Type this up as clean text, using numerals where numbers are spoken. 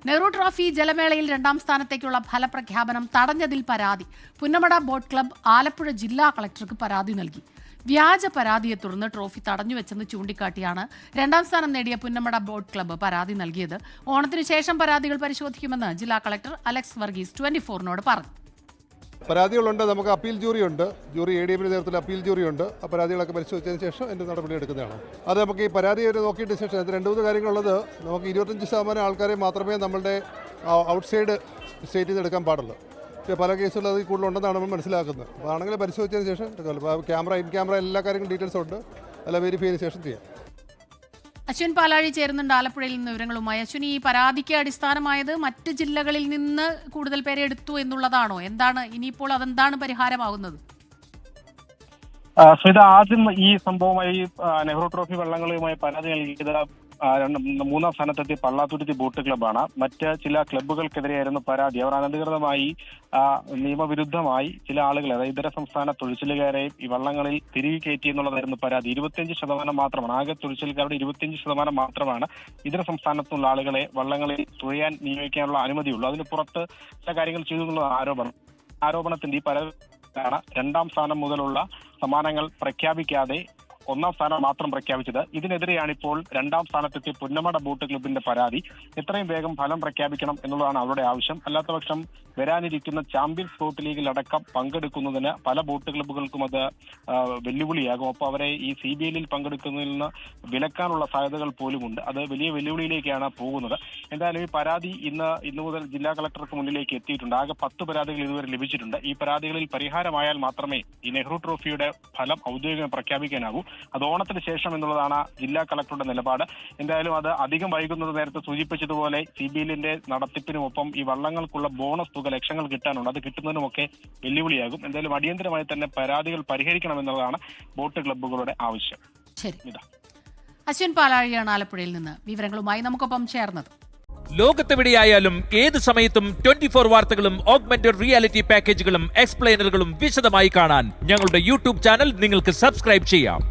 Nehru trophy ജലമേളയിൽ 2ാം സ്ഥാനത്തേക്കുള്ള ഫലപ്രഖ്യാപനം തടഞ്ഞതിൽ പരാതി. Punnamada boat club Alappuzha ജില്ലാ കളക്ടർക്ക് പരാതി നൽകി. വ്യാജ പരാതിയെ തുടർന്ന് ട്രോഫി തടഞ്ഞുവെച്ചെന്ന് ചൂണ്ടിക്കാട്ടിയാണ് 2ാം സ്ഥാനം നേടിയ പുന്നമട ബോട്ട് ക്ലബ്ബ് പരാതി നൽകിയത്. ഓണത്തിനു ശേഷം പരാതികൾ പരിശോധിക്കുമെന്ന് ജില്ലാ കളക്ടർ അലക്സ് വർഗീസ് 24-നോട് പറഞ്ഞു. പരാതികളുണ്ട്, നമുക്ക് അപ്പീൽ ജൂറിയുണ്ട്, ജൂറി ADM നേതൃത്വത്തിൽ അപ്പീൽ ജൂറിയുണ്ട്. ആ പരാതികളൊക്കെ പരിശോധിച്ചതിന് ശേഷം എൻ്റെ നടപടി എടുക്കുന്നതാണ്. അത് നമുക്ക് ഈ പരാതി നോക്കിയിട്ട് ശേഷം 2-3 കാര്യങ്ങളുള്ളത്. നമുക്ക് 25% ആൾക്കാരെ മാത്രമേ നമ്മളുടെ ഔട്ട്സൈഡ് സ്റ്റേറ്റിൽ നിന്ന് എടുക്കാൻ പാടുള്ളൂ. പക്ഷേ പല കേസുകളും അതിൽ കൂടുതലുണ്ടെന്നാണ് നമ്മൾ മനസ്സിലാക്കുന്നത്. അപ്പോൾ ആണെങ്കിൽ പരിശോധിച്ചതിന് ശേഷം എടുക്കാമല്ലോ. ഇൻ ക്യാമറ എല്ലാ കാര്യങ്ങളും ഡീറ്റെയിൽസ് ഉണ്ട്, എല്ലാം വെരിഫൈ ചെയ്തതിന് ശേഷം ചെയ്യാം. അശ്വിൻ പാലാഴി ചേരുന്നുണ്ട് ആലപ്പുഴയിൽ നിന്ന് വിവരങ്ങളുമായി. അശ്വിൻ, ഈ പരാതിക്ക് അടിസ്ഥാനമായത് മറ്റ് ജില്ലകളിൽ നിന്ന് കൂടുതൽ പേരെ എടുത്തു എന്നുള്ളതാണോ? എന്താണ് ഇനിയിപ്പോൾ അതെന്താണ് പരിഹാരമാകുന്നത്? സ്മിത, ആദ്യം ഈ സംഭവമായി നെഹ്റു ട്രോഫി വള്ളങ്ങളുമായി പരാതി നൽകിയത് 3ാം സ്ഥാനത്തെത്തിയ പള്ളാത്തുരുത്തി ബോട്ട് ക്ലബ്ബാണ്. മറ്റ് ചില ക്ലബ്ബുകൾക്കെതിരെയായിരുന്നു പരാതി. അവർ അനധികൃതമായി നിയമവിരുദ്ധമായി ചില ആളുകളെ, അതായത് ഇതര സംസ്ഥാന തൊഴിലാളികളെ ഈ വള്ളങ്ങളിൽ തിരികെ കയറ്റി എന്നുള്ളതായിരുന്നു പരാതി. 25% മാത്രമാണ്, ആകെ തൊഴിലാളികളുടെ 25% മാത്രമാണ് ഇതര സംസ്ഥാനത്തുള്ള ആളുകളെ വള്ളങ്ങളിൽ തുഴയാൻ നിയോഗിക്കാനുള്ള അനുമതിയുള്ളൂ. അതിന് പുറത്ത് ചില കാര്യങ്ങൾ ചെയ്തു എന്നുള്ള ആരോപണത്തിന്റെ ഈ പരാതി 2ാം സ്ഥാനം മുതലുള്ള സമ്മാനങ്ങൾ പ്രഖ്യാപിക്കാതെ 1ാം സ്ഥാനം മാത്രം പ്രഖ്യാപിച്ചത്. ഇതിനെതിരെയാണ് ഇപ്പോൾ 2ാം സ്ഥാനത്തെത്തിയ പുന്നമട ബോട്ട് ക്ലബിന്റെ പരാതി. എത്രയും വേഗം ഫലം പ്രഖ്യാപിക്കണം എന്നുള്ളതാണ് അവരുടെ ആവശ്യം. അല്ലാത്തപക്ഷം വരാനിരിക്കുന്ന ചാമ്പ്യൻസ് ബോട്ട് ലീഗിൽ അടക്കം പങ്കെടുക്കുന്നതിന് പല ബോട്ട് ക്ലബ്ബുകൾക്കും അത് വെല്ലുവിളിയാകും. അപ്പോൾ അവരെ ഈ CBL പങ്കെടുക്കുന്നതിൽ നിന്ന് വിലക്കാനുള്ള സാധ്യതകൾ പോലുമുണ്ട്. അത് വലിയ വെല്ലുവിളിയിലേക്കാണ് പോകുന്നത്. എന്തായാലും ഈ പരാതി ഇന്ന് മുതൽ ജില്ലാ കളക്ടർക്ക് മുന്നിലേക്ക് എത്തിയിട്ടുണ്ട്. ആകെ 10 പരാതികൾ ഇതുവരെ ലഭിച്ചിട്ടുണ്ട്. ഈ പരാതികളിൽ പരിഹാരമായാൽ മാത്രമേ ഈ നെഹ്റു ട്രോഫിയുടെ ഫലം ഔദ്യോഗികമായി പ്രഖ്യാപിക്കാനാകൂ. അത് ഓണത്തിന് ശേഷം എന്നുള്ളതാണ് ജില്ലാ കളക്ടറുടെ നിലപാട്. എന്തായാലും അത് അധികം വൈകുന്നത് നേരത്തെ സൂചിപ്പിച്ചതുപോലെ CBL നടത്തിപ്പിനുമൊപ്പം ഈ വള്ളങ്ങൾക്കുള്ള ബോണസ് തുക ലക്ഷങ്ങൾ കിട്ടാനുണ്ട്. അത് കിട്ടുന്നതിനുമൊക്കെ വെല്ലുവിളിയാകും. എന്തായാലും അടിയന്തരമായി തന്നെ പരാതികൾ പരിഹരിക്കണമെന്നുള്ളതാണ് ബോട്ട് ക്ലബ്ബുകളുടെ ആവശ്യം. ശരി, അശ്വിൻ പാലാഴിയാണ് ആലപ്പുഴയിൽ നിന്ന് വിവരങ്ങളുമായി നമുക്കൊപ്പം ചേർന്നത്. ലോകത്തെവിടെയായാലും ഏത് സമയത്തും 24 വാർത്തകളും ഓഗ്മെന്റഡ് റിയാലിറ്റി പാക്കേജുകളും എക്സ്പ്ലെയിനറുകളും വിശദമായി കാണാൻ ഞങ്ങളുടെ YouTube ചാനൽ നിങ്ങൾക്ക് സബ്സ്ക്രൈബ് ചെയ്യാം.